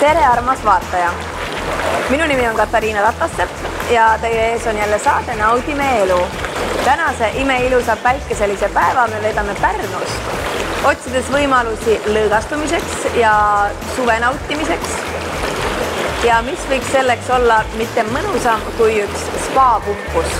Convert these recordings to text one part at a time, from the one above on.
Tere, armas vaataja! Minu nimi on Katariina Ratastepp ja teie ees on jälle saade Naudime elu. Tänase imeilusa päikeselise päeva me veedame Pärnus, otsides võimalusi lõõgastumiseks ja suve nautimiseks. Ja mis võiks selleks olla mitte mõnusam kui üks spa-puhkus.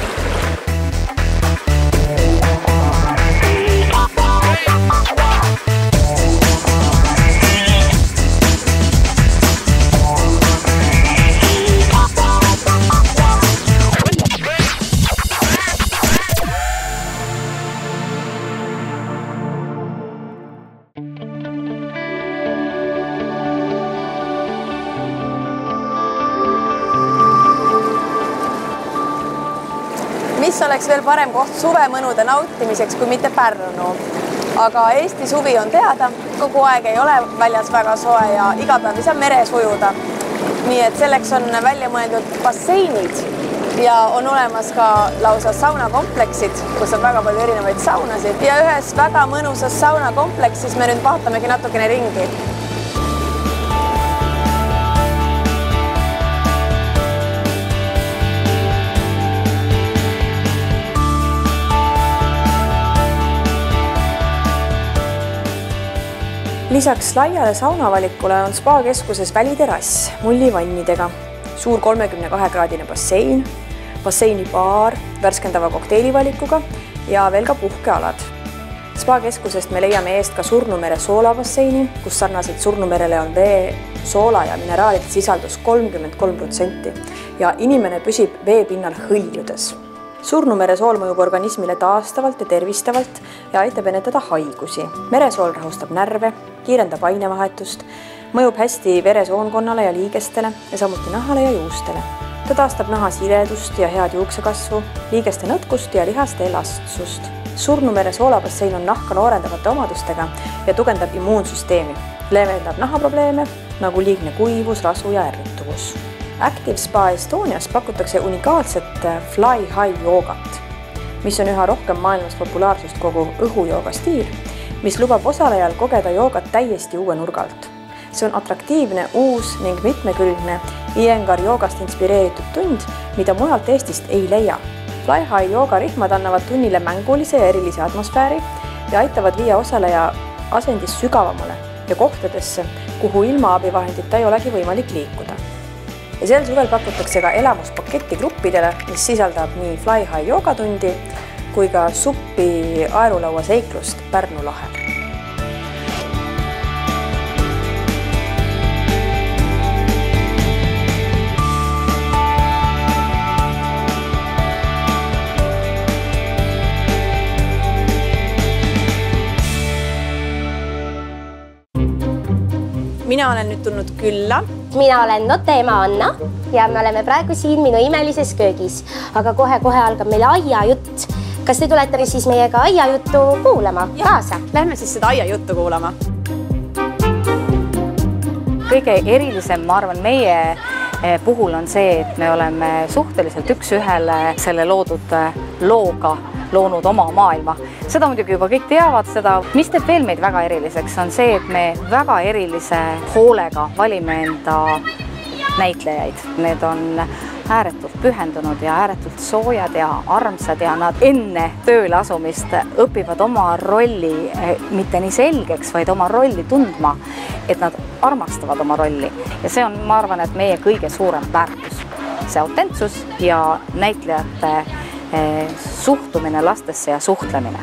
Mis oleks veel parem koht suvemõnude nautimiseks kui mitte Pärnu. Aga Eesti suvi on teada, kogu aeg ei ole väljas väga soe ja iga päev ei saa meres ujuda. Nii et selleks on välja mõeldud basseinid ja on olemas ka lausa saunakompleksid, kus on väga palju erinevaid saunasid. Ja ühes väga mõnusas saunakompleksis me nüüd vaatamegi natukene ringi. Lisaks laiale saunavalikule on spa-keskuses väliterass mullivannidega, suur 32-kraadine bassein, basseinibaar värskendava kokteilivalikuga ja veel ka puhkealad. Spa-keskusest me leiame eest ka Surnumere soolabasseini, kus sarnaselt Surnumerele on vee, soola ja mineraalide sisaldus 33% ja inimene püsib veepinnal hõljudes. Surnumere sool mõjub organismile taastavalt ja tervistavalt ja aitab ennetada haigusi. Meresool rahustab närve, kiirendab ainevahetust, mõjub hästi veresoonkonnale ja liigestele ja samuti nahale ja juustele. Ta taastab naha siledust ja head juuksekasvu, liigeste nõtkust ja lihaste elastsust. Surnumere soolabassein on nahka noorendavate omadustega ja tugevdab immuunsüsteemi, leevendab nahaprobleeme nagu liigne kuivus, rasu ja ärrituvus. Active Spa Estonias pakutakse unikaalset Fly High joogat, mis on üha rohkem maailmas populaarsust kogu õhujooga stiil, mis lubab osalejal kogeda joogat täiesti uue nurgalt. See on atraktiivne, uus ning mitmekülgne Iyengar joogast inspireeritud tund, mida mujalt Eestist ei leia. Fly High joogarihmad annavad tunnile mängulise ja erilise atmosfääri ja aitavad viia osaleja asendis sügavamale ja kohtadesse, kuhu ilma abivahendita ei olegi võimalik liikuda. Ja sel suvel pakutakse ka elamuspaketti gruppidele, mis sisaldab nii Fly High joogatundi kui ka suppi aerulaua seiklust Pärnu lahel. Mina olen nüüd tulnud külla. Mina olen note ema Anna ja me oleme praegu siin minu imelises köögis, aga kohe-kohe algab meile aiajutt. Kas te tulete siis meiega aiajuttu kuulama kaasa? Lähme siis seda aiajuttu kuulama. Kõige erilisem, ma arvan, meie puhul on see, et me oleme suhteliselt üks-ühele selle loodud looga loonud oma maailma. Seda muidugi juba kõik teavad seda. Mis teeb veel meid väga eriliseks on see, et me väga erilise hoolega valime enda näitlejaid. Need on ääretult pühendunud ja ääretult soojad ja armsad ja nad enne tööle asumist õpivad oma rolli mitte nii selgeks, vaid oma rolli tundma, et nad armastavad oma rolli. Ja see on, ma arvan, et meie kõige suurem väärtus. See autentsus ja näitlejate suhtumine lastesse ja suhtlemine.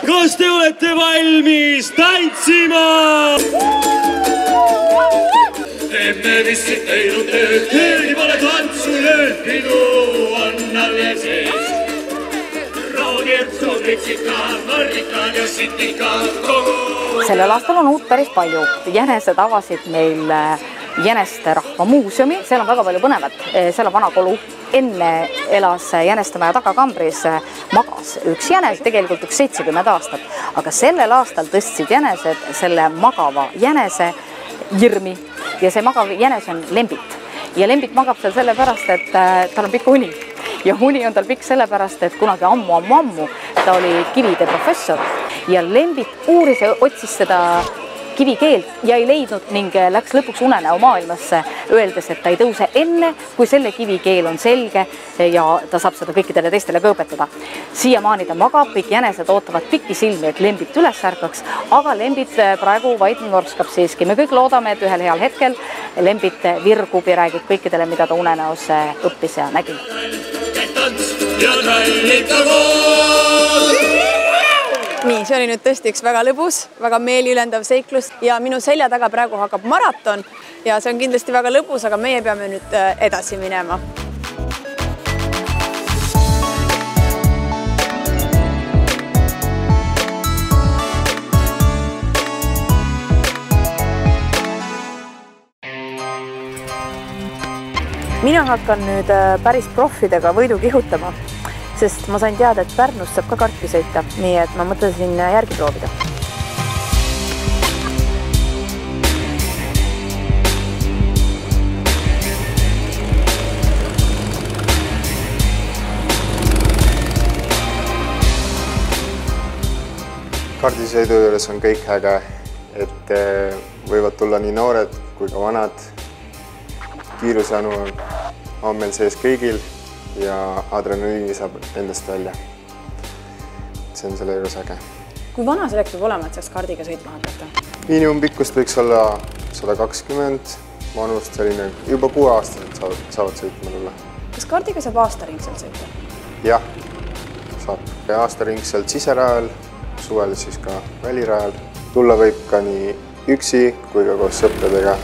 Kas te olete valmis tantsima? Emme vissid teinud tööd, keegi pole tantsu lööd, pidu on all sees. Roogid, suudritsikad, mardikad ja sitikad kogu. Sellel aastal on uut päris palju. Jänesed avasid meil Jäneste rahvamuuseumi. Seal on väga palju põnevat. Seal on vana kolu. Enne elas Jänestemaja tagakambris magas üks jänes, tegelikult üks 70 aastat. Aga sellel aastal tõstsid jänesed selle magava jänese jirmi ja see magav jänes on Lembit. Ja Lembit magab seal sellepärast, et tal on pikk uni. Ja uni on tal pikk sellepärast, et kunagi ammu ta oli kivide professor ja Lembit uuris ja otsis seda kivikeelt ja ei leidnud ning läks lõpuks unenäo maailmasse, öeldes, et ta ei tõuse enne, kui selle kivikeel on selge ja ta saab seda kõikidele teistele ka õpetada. Siiamaani ta magab, kõik jänesed ootavad pikki silmi, et Lembit üles ärkaks, aga Lembit praegu vaid norskab siiski. Me kõik loodame, et ühel heal hetkel Lembit virgub ja räägib kõikidele, mida ta unenäos õppis ja nägi. Nii, see oli nüüd tõesti üks väga lõbus, väga meeliülendav seiklus ja minu selja taga praegu hakkab maraton ja see on kindlasti väga lõbus, aga meie peame nüüd edasi minema. Mina hakkan nüüd päris profidega võidu kihutama, sest ma sain teada, et Pärnust saab ka karti sõita, nii et ma mõtlesin järgi proovida. Kardisõidu juures on kõik äge, et võivad tulla nii noored kui ka vanad. Kiirusjanu on meil sees kõigil ja adrenaliini saab endast välja. See on selle juures äge. Kui vana selleks peab olema, et saaks kardiga sõitma hakata? Miinimumpikkust võiks olla 120, vanust selline, juba 6-aastased saavad sõitma tulla. Kas kardiga saab aastaringselt sõita? Jah, saab aastaringselt siserajal, suvel siis ka välirajal. Tulla võib ka nii üksi kui ka koos sõpradega.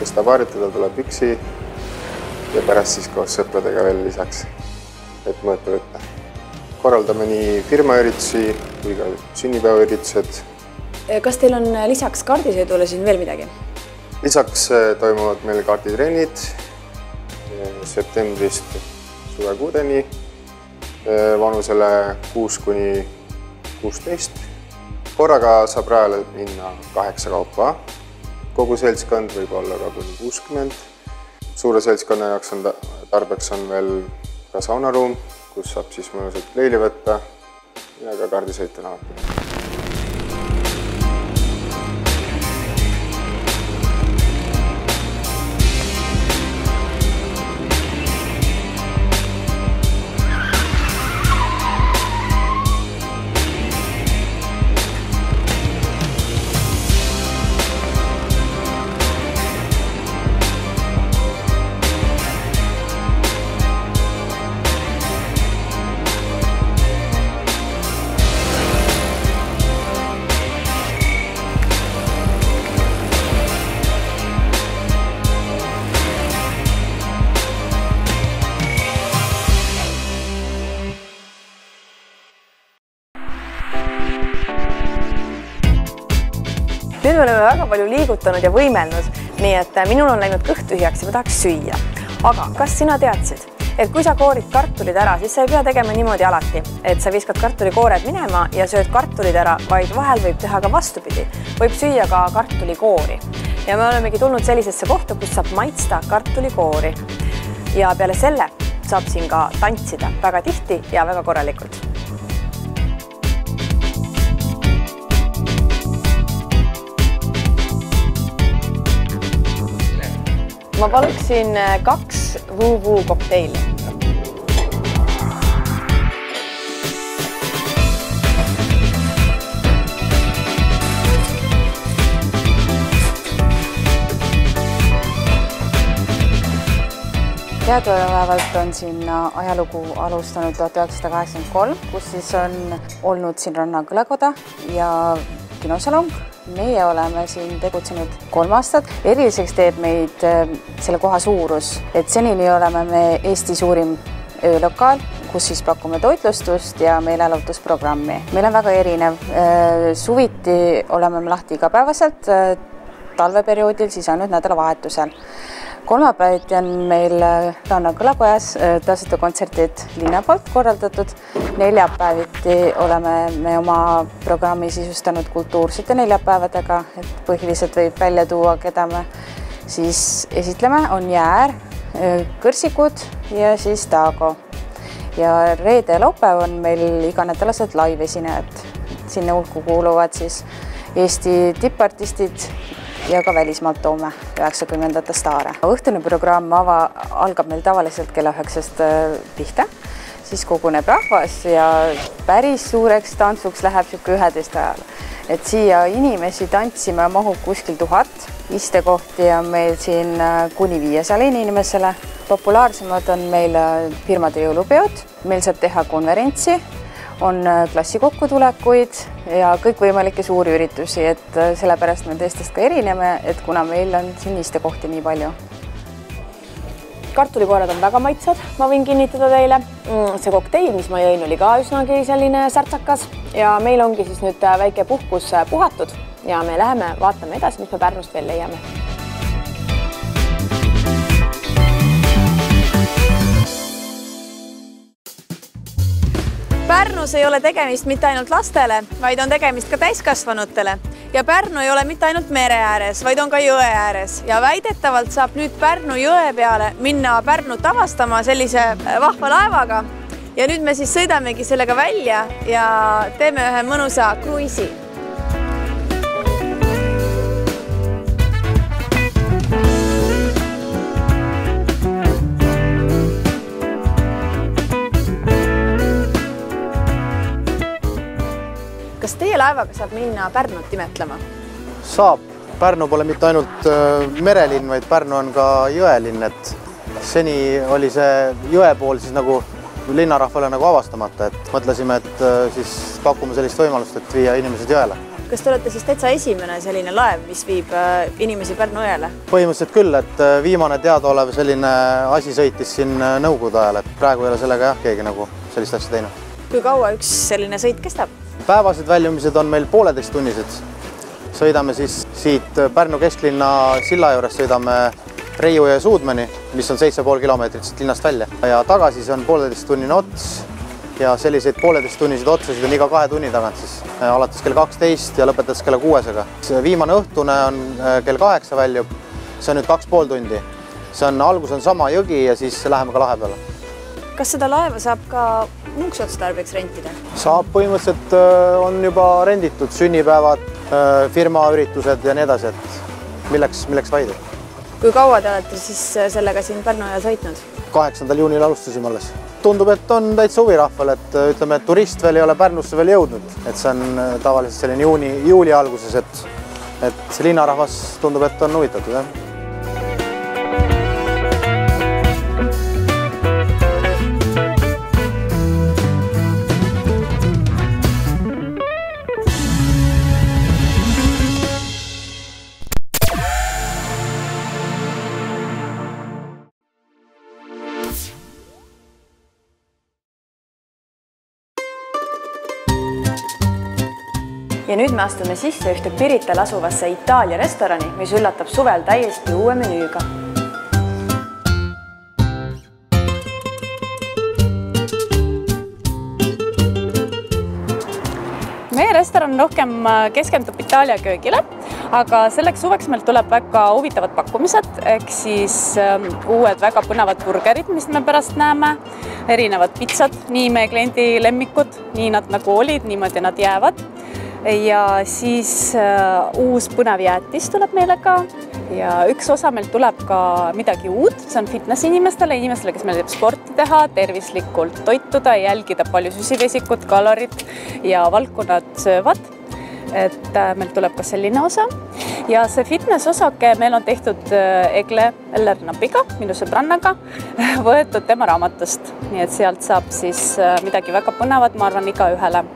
Kes tahab harjutada, tuleb üksi ja pärast siis koos sõpradega veel lisaks, et mõõta võtta. Korraldame nii firmaüritusi kui ka sünnipäevaüritused. Kas teil on lisaks kardisõidule siin veel midagi? Lisaks toimuvad meil karditrennid septembrist suvekuudeni vanusele 6–16. Korraga saab rajale minna 8 kaupa. Kogu seltskond võib olla ka kuni 60. Suure seltskonna jaoks tarbeks on veel ka saunaruum, kus saab siis mõnusalt leili võtta ja ka kardisõitu nautida. Nüüd me oleme väga palju liigutanud ja võimelnud, nii et minul on läinud kõht tühjaks ja ma tahaks süüa. Aga kas sina teadsid, et kui sa koorid kartulid ära, siis sa ei pea tegema niimoodi alati, et sa viskad kartulikoored minema ja sööd kartulid ära, vaid vahel võib teha ka vastupidi. Võib süüa ka kartulikoori. Ja me olemegi tulnud sellisesse kohta, kus saab maitsta kartulikoori. Ja peale selle saab siin ka tantsida väga tihti ja väga korralikult. Ma paluksin 2 Vuu kokteili. Teadupäevalt on siin ajalugu alustanud 1983, kus siis on olnud siin Ranna Kõlakoda ja kinosalong. Meie oleme siin tegutsenud 3 aastat. Eriliseks teeb meid selle koha suurus, et senini oleme me Eesti suurim öölokaal, kus siis pakume toitlustust ja meelelahutusprogrammi. Meil on väga erinev. Suviti oleme me lahti igapäevaselt, talveperioodil siis ainult nädalavahetusel. Kolmapäeviti on meil Ranna Kõlakojas tasuta kontserdid linna poolt korraldatud. Neljapäeviti oleme me oma programmi sisustanud kultuursete neljapäevadega, et põhiliselt võib välja tuua, keda me siis esitleme, on Jäär, Kõrsikud ja siis Taago. Ja reede ja laupäev on meil iganädalased live-esinejad. Sinna hulku kuuluvad siis Eesti tippartistid ja ka välismaalt toome 90ndate staare. Õhtune programm algab meil tavaliselt kella 9 pihta, siis koguneb rahvas ja päris suureks tantsuks läheb 11 ajal. Et siia inimesi tantsima mahub kuskil 1000, istekohti on meil siin kuni 500 inimesele. Populaarsemad on meil firmade jõulupeod, meil saab teha konverentsi, on klassikokkutulekuid ja kõikvõimalikke suuri üritusi, et sellepärast me teistest ka erineme, et kuna meil on siin istekohti nii palju. Kartulikoorad on väga maitsvad, ma võin kinnitada teile. See kokteil, mis ma jõin, oli ka üsnagi selline särtsakas ja meil ongi siis nüüd väike puhkus puhatud ja me läheme vaatame edasi, mis me Pärnust veel leiame. Pärnus ei ole tegemist mitte ainult lastele, vaid on tegemist ka täiskasvanutele. Ja Pärnu ei ole mitte ainult mere ääres, vaid on ka jõe ääres. Ja väidetavalt saab nüüd Pärnu jõe peale minna Pärnut avastama sellise vahva laevaga. Ja nüüd me siis sõidamegi sellega välja ja teeme ühe mõnusa kruiisi. Kas teie laevaga saab minna Pärnut imetlema? Saab. Pärnu pole mitte ainult merelinn, vaid Pärnu on ka jõelinn, et seni oli see jõe pool siis nagu linnarahvale nagu avastamata, et mõtlesime, et siis pakume sellist võimalust, et viia inimesed jõele. Kas te olete siis täitsa esimene selline laev, mis viib inimesi Pärnu jõele? Põhimõtteliselt küll, et viimane teadaolev selline asi sõitis siin nõukogude ajal, et praegu ei ole sellega keegi nagu sellist asja teinud. Kui kaua üks selline sõit kestab? Päevased väljumised on meil 1,5 tunnised. Sõidame siis siit Pärnu kesklinna silla juures, sõidame Reiu ja Suudmeni, mis on 7,5 kilomeetrit siit linnast välja. Ja tagasi see on 1,5 tunnine ots ja selliseid 1,5 tunniseid otsasid on iga 2 tunni tagant siis. Alates kell 12 ja lõpetades kella 6-ga. Viimane õhtune on kell 8 väljub, see on nüüd 2,5 tundi. Algus on sama jõgi ja siis läheme ka lahe peale. Kas seda laeva saab ka muuks otstarbeks rentida? Saab, põhimõtteliselt on juba renditud sünnipäevad, firmaüritused ja nii edasi, et milleks vaid. Kui kaua te olete siis sellega siin Pärnu ajal sõitnud? 8. juunil alustasime alles. Tundub, et on täitsa huvirahval, et ütleme, et turist veel ei ole Pärnusse veel jõudnud. Et see on tavaliselt selline juuli alguses, et linnarahvas tundub, et on huvitatud. Jah? Ja nüüd me astume sisse ühte Pirital asuvasse Itaalia restorani, mis üllatab suvel täiesti uue menüüga. Meie restoran rohkem keskendub Itaalia köögile, aga selleks suveks meil tuleb väga huvitavad pakkumised, ehk siis uued väga põnevad burgerid, mis me pärast näeme, erinevad pitsad, nii meie kliendi lemmikud, nii nad nagu olid, niimoodi nad jäävad. Ja siis uus põnev jäätis tuleb meile ka ja üks osa meil tuleb ka midagi uut, see on fitness inimestele, kes meil teeb sporti teha, tervislikult toituda, jälgida palju süsivesikut, kalorit ja valku nad söövad. Et meil tuleb ka selline osa ja see fitness osake meil on tehtud Egle Ellernapiga, minu sõbrannaga, võetud tema raamatust, nii et sealt saab siis midagi väga põnevat, ma arvan, iga ühele.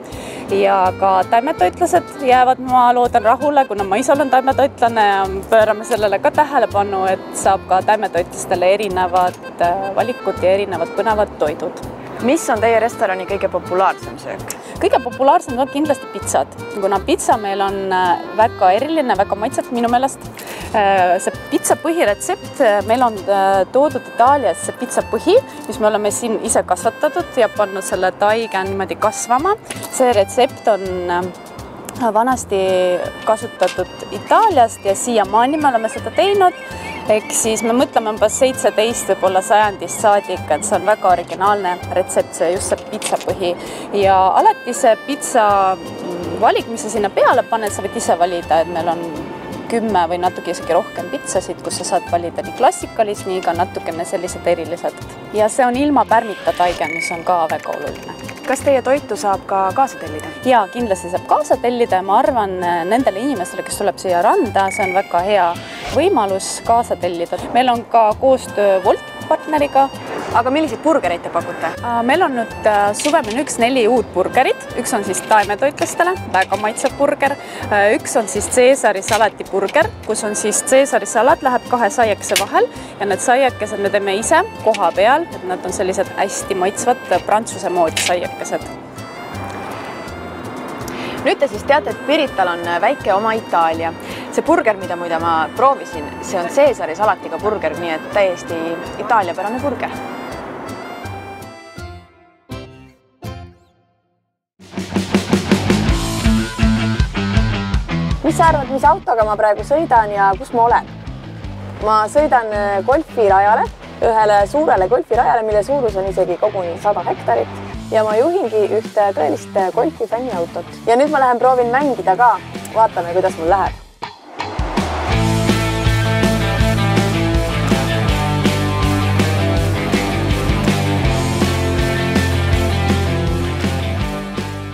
Ja ka taimetoitlased jäävad, ma loodan, rahule, kuna ma ise olen taimetoitlane ja pöörame sellele ka tähelepanu, et saab ka taimetoitlastele erinevad valikud ja erinevad põnevad toidud. Mis on teie restorani kõige populaarsem söök? Kõige populaarsem on kindlasti pitsad, kuna pitsa meil on väga eriline, väga maitset minu meelest. See pitsa põhiretsept, meil on toodud Itaalias see pitsa põhi, mis me oleme siin ise kasvatatud ja pannud selle taiga niimoodi kasvama. See retsept on vanasti kasutatud Itaaliast ja siiamaani me oleme seda teinud. Ehk siis me mõtleme umbes 17 võib-olla sajandist saadik, et see on väga originaalne retsept, see just see pitsapõhi. Ja alati see pitsa valik, mis sa sinna peale paned, sa võid ise valida, et meil on 10 või natuke isegi rohkem pitsasid, kus sa saad valida nii klassikalist, nii ka natukene sellised erilised. Ja see on ilma pärmita taige, mis on ka väga oluline. Kas teie toitu saab ka kaasa tellida? Jaa, kindlasti saab kaasa tellida ja ma arvan nendele inimestele, kes tuleb siia randa, see on väga hea võimalus kaasa tellida. Meil on ka koostöö Wolt partneriga. Aga milliseid burgereid te pakute? Meil on nüüd suvemenüüks 4 uut burgerit. Üks on siis taimetoitlastele, väga maitsev burger. Üks on siis Caesari salati burger, kus on siis Caesari salat läheb 2 saiakese vahel ja need saiakesed me teeme ise koha peal, et nad on sellised hästi maitsvad prantsuse moodi saiakesed. Nüüd te siis teate, et Pirital on väike oma Itaalia. See burger, mida muide ma proovisin, see on Caesari salatiga burger, nii et täiesti itaaliapärane burger. Mis sa arvad, mis autoga ma praegu sõidan ja kus ma olen? Ma sõidan golfirajale, ühele suurele golfirajale, mille suurus on isegi koguni 100 hektarit. Ja ma juhingi ühte tõelist golfifänni autot. Ja nüüd ma lähen proovin mängida ka. Vaatame, kuidas mul läheb.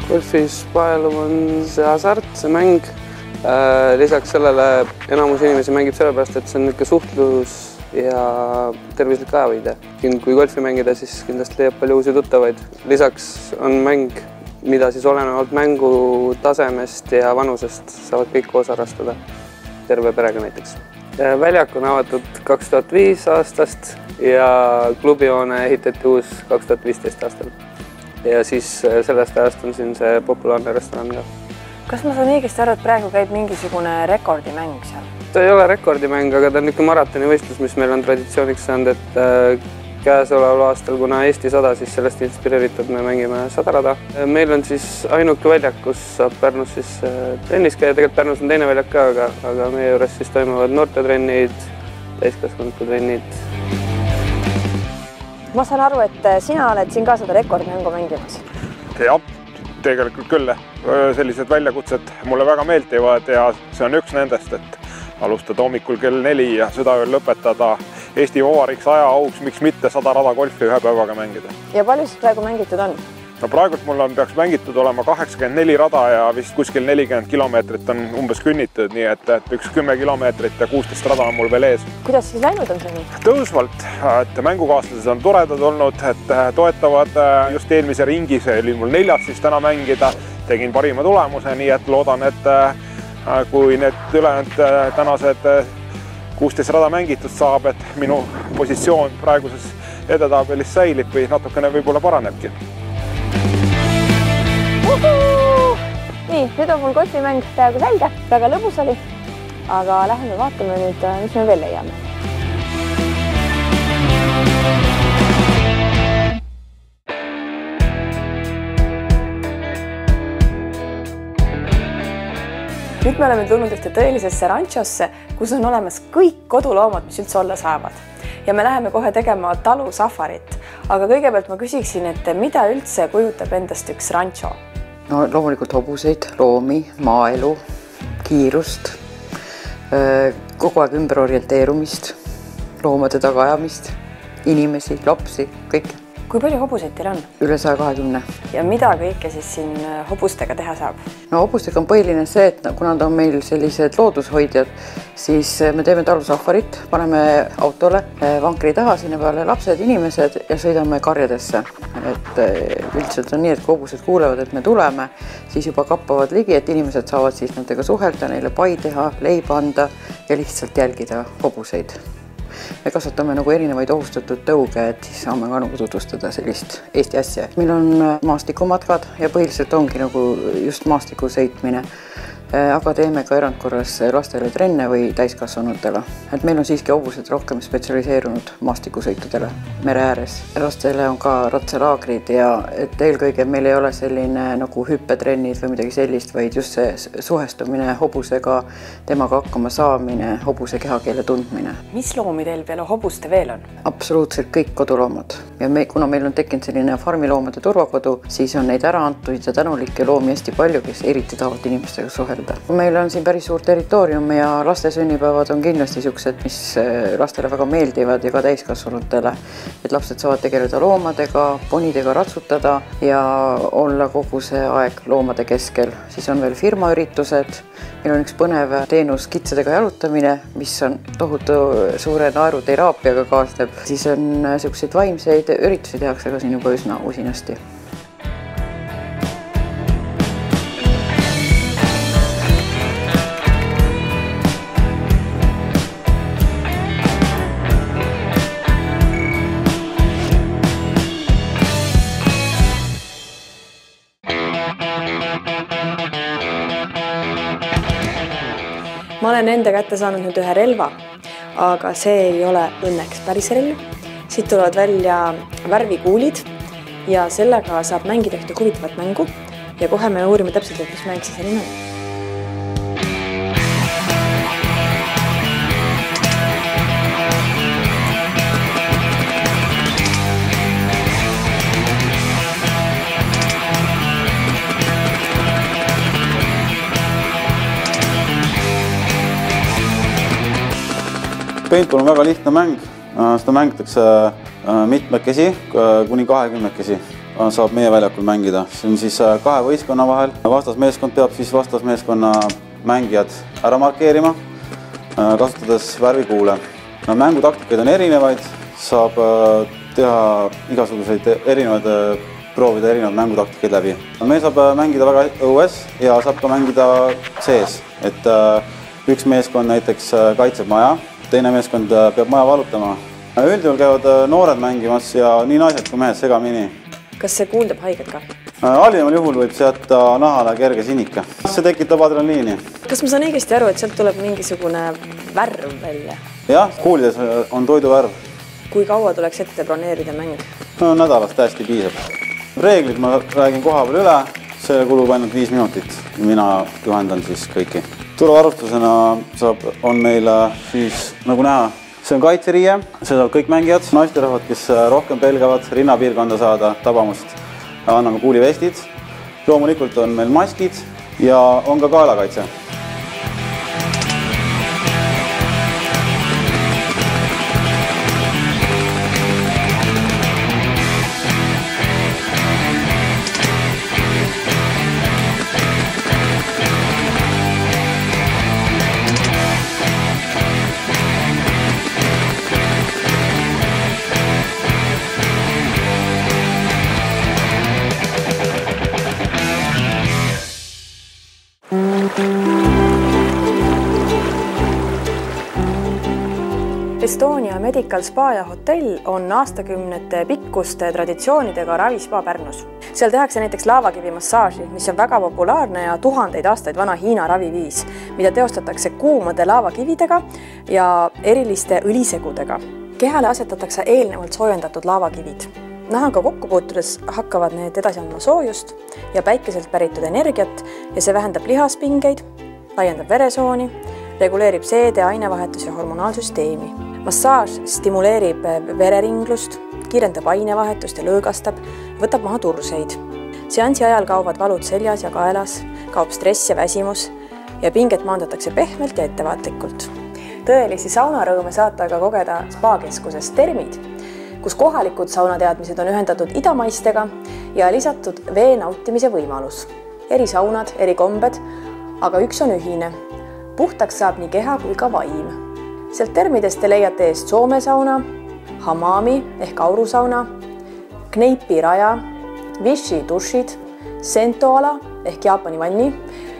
Golfis paelum on see hasart, see mäng. Lisaks sellele enamus inimesi mängib sellepärast, et see on niisugune suhtlus ja tervislik ajahoide. Kui golfi mängida, siis kindlasti leiab palju uusi tuttavaid. Lisaks on mäng, mida siis olenevalt mängu tasemest ja vanusest saavad kõik koos harrastada. Terve perega näiteks. Väljak on avatud 2005 aastast ja klubihoone ehitati uus 2015 aastal. Ja siis sellest ajast on siin see populaarne restoran ka. Kas ma saan õigesti aru, et praegu käib mingisugune rekordimäng seal? See ei ole rekordimäng, aga ta on niisugune maratonivõistlus, mis meil on traditsiooniks saanud, et käesoleval aastal, kuna Eesti 100, siis sellest inspireeritud me mängime 100 rada. Meil on siis ainuke väljak, kus saab Pärnus siis trennis käia. Tegelikult Pärnus on teine väljak ka, aga meie juures siis toimuvad noortetrennid, täiskasvanute trennid. Ma saan aru, et sina oled siin ka seda rekordmängu mängimas. Jah, tegelikult küll. Sellised väljakutsed mulle väga meeldivad ja see on üks nendest, et alustada hommikul kell 4 ja südaööl lõpetada Eesti Vabariiks aja auks, miks mitte 100 rada golfi ühe päevaga mängida. Ja palju siis praegu mängitud on? No praegult mul peaks mängitud olema 84 rada ja vist kuskil 40 kilomeetrit on umbes künnitud, nii et üks 10 kilomeetrit ja 16 rada on mul veel ees. Kuidas siis läinud on see nii? Tõusvalt, et mängukaaslased on toredad olnud, et toetavad just eelmise ringi, see oli mul 4. siis täna mängida, tegin parima tulemuse, nii et loodan, et kui need ülejäänud tänased 16 rada mängitud saab, et minu positsioon praeguses edetabelis säilib või natukene võib-olla paranebki. Nii, nüüd on mul golfimäng peaaegu selge, väga lõbus oli, aga läheme vaatame nüüd, mis me veel leiame. Nüüd me oleme tulnud ühte tõelisesse ranchosse, kus on olemas kõik koduloomad, mis üldse olla saavad. Ja me läheme kohe tegema talusafarit. Aga kõigepealt ma küsiksin, et mida üldse kujutab endast üks rancho? No loomulikult hobuseid, loomi, maaelu, kiirust, kogu aeg ümber orienteerumist, loomade tagaajamist, inimesi, lapsi, kõik. Kui palju hobuseid teil on? Üle 120. Ja mida kõike siis siin hobustega teha saab? No hobustega on põhiline see, et kuna ta on meil sellised loodushoidjad, siis me teeme talusafarit, paneme autole vankri taha, sinna peale lapsed, inimesed ja sõidame karjadesse. Et üldiselt on nii, et kui hobused kuulevad, et me tuleme, siis juba kappavad ligi, et inimesed saavad siis nendega suhelda, neile pai teha, leiba anda ja lihtsalt jälgida hobuseid. Me kasvatame nagu erinevaid ohustatud tõuge, et siis saame ka nagu tutvustada sellist Eesti asja. Meil on maastikumatkad ja põhiliselt ongi nagu just maastiku sõitmine. aga teeme ka erandkorras lastele trenne või täiskasvanutele. Et meil on siiski hobused rohkem spetsialiseerunud maastikusõitudele mere ääres. Lastele on ka ratsalaagrid ja et eelkõige meil ei ole selline nagu hüppetrennid või midagi sellist, vaid just see suhestumine hobusega, temaga hakkama saamine, hobuse kehakeele tundmine. Mis loomi teil peale hobuste veel on? Absoluutselt kõik koduloomad. Ja kuna meil on tekkinud selline farmiloomade turvakodu, siis on neid ära antud ja tänulikke loomi hästi palju, kes eriti tahavad inimestega suhelda. Meil on siin päris suur territoorium ja laste sünnipäevad on kindlasti siuksed, mis lastele väga meeldivad ja ka täiskasvanutele. Et lapsed saavad tegeleda loomadega, ponidega ratsutada ja olla kogu see aeg loomade keskel. Siis on veel firmaüritused. Meil on üks põnev teenus kitsedega jalutamine, mis on tohutu suure naeruteraapiaga kaasneb. Siis on siukseid vaimseid üritusi tehakse ka siin juba üsna usinasti. Ma olen enda kätte saanud nüüd ühe relva, aga see ei ole õnneks päris relv. Siit tulevad välja värvikuulid ja sellega saab mängida ühte huvitavat mängu ja kohe me uurime täpselt, mis mäng see selline on. Paintball on väga lihtne mäng, seda mängitakse mitmekesi, kuni 20-kesi saab meie väljakul mängida. See on siis kahe võistkonna vahel. Vastasmeeskond peab siis vastasmeeskonna mängijad ära markeerima, kasutades värvikuule. Mängutaktikaid on erinevaid, saab teha igasuguseid proovida erinevaid mängutaktikaid läbi. Me saab mängida väga õues ja saab ka mängida sees, et üks meeskond näiteks kaitseb maja, teine meeskond peab maja valutama. Üldjuhul käivad noored mängimas ja nii naised kui mehed segamini. Kas see kuuldab haiget ka? Halvimal juhul võib seata nahale kerge sinika. See tekitab adrenaliini. Kas ma saan õigesti aru, et sealt tuleb mingisugune värv välja? Jah, kuulides on toiduvärv. Kui kaua tuleks ette broneerida mäng? Nädalast täiesti piisab. Reeglid ma räägin koha peal üle, see kulub ainult 5 minutit. Mina juhendan siis kõiki. Turvavarustusena on meil siis, nagu näha, see on kaitseriie, see saab kõik mängijad, naisterahvad, kes rohkem pelgavad rinnapiirkonda saada tabamust, anname kuulivestid. Loomulikult on meil maskid ja on ka kaelakaitse. Estonia Medical Spa ja hotell on aastakümnete pikkuste traditsioonidega ravispa Pärnus. Seal tehakse näiteks laavakivimassaaži, mis on väga populaarne ja tuhandeid aastaid vana Hiina raviviis, mida teostatakse kuumade laavakividega ja eriliste õlisegudega. Kehale asetatakse eelnevalt soojendatud laavakivid. Nahaga kokku puutudes hakkavad need edasi andma soojust ja päikeselt päritud energiat ja see vähendab lihaspingeid, laiendab veresooni, reguleerib seede, ainevahetus ja hormonaalsüsteemi. Massaaž stimuleerib vereringlust, kiirendab ainevahetust ja lõõgastab, võtab maha turseid. Seansi ajal kaovad valud seljas ja kaelas, kaob stress ja väsimus ja pinget maandatakse pehmelt ja ettevaatlikult. Tõelisi saunarõõme saate aga kogeda spa-keskuses Termid, kus kohalikud saunateadmised on ühendatud idamaistega ja lisatud vee nautimise võimalus. Eri saunad, eri kombed, aga üks on ühine. Puhtaks saab nii keha kui ka vaim. Sealt Termidest te leiate eest Soome sauna, hamami ehk aurusauna, kneipi raja, Vichy dušid, sentoala ehk Jaapani vanni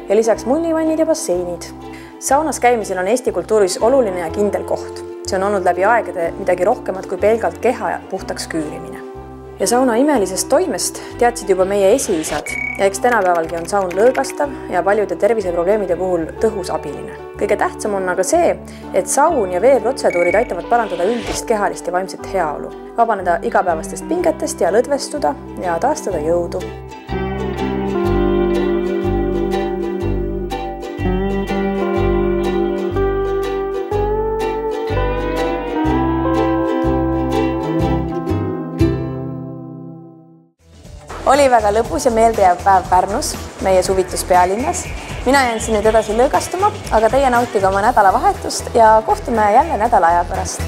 ja lisaks mullivannid ja basseinid. Saunas käimisel on Eesti kultuuris oluline ja kindel koht. See on olnud läbi aegade midagi rohkemat kui pelgalt keha puhtaks küürimine. Ja sauna imelisest toimest teadsid juba meie esiisad ja eks tänapäevalgi on saun lõõgastav ja paljude terviseprobleemide puhul tõhus abiline. Kõige tähtsam on aga see, et saun ja veeprotseduurid aitavad parandada üldist kehalist ja vaimset heaolu, vabaneda igapäevastest pingetest ja lõdvestuda ja taastada jõudu. Oli väga lõbus ja meeldejääv päev Pärnus, meie suvitus pealinnas. Mina jään siin nüüd edasi lõõgastuma, aga teie nautige oma nädalavahetust ja kohtume jälle nädala aja pärast.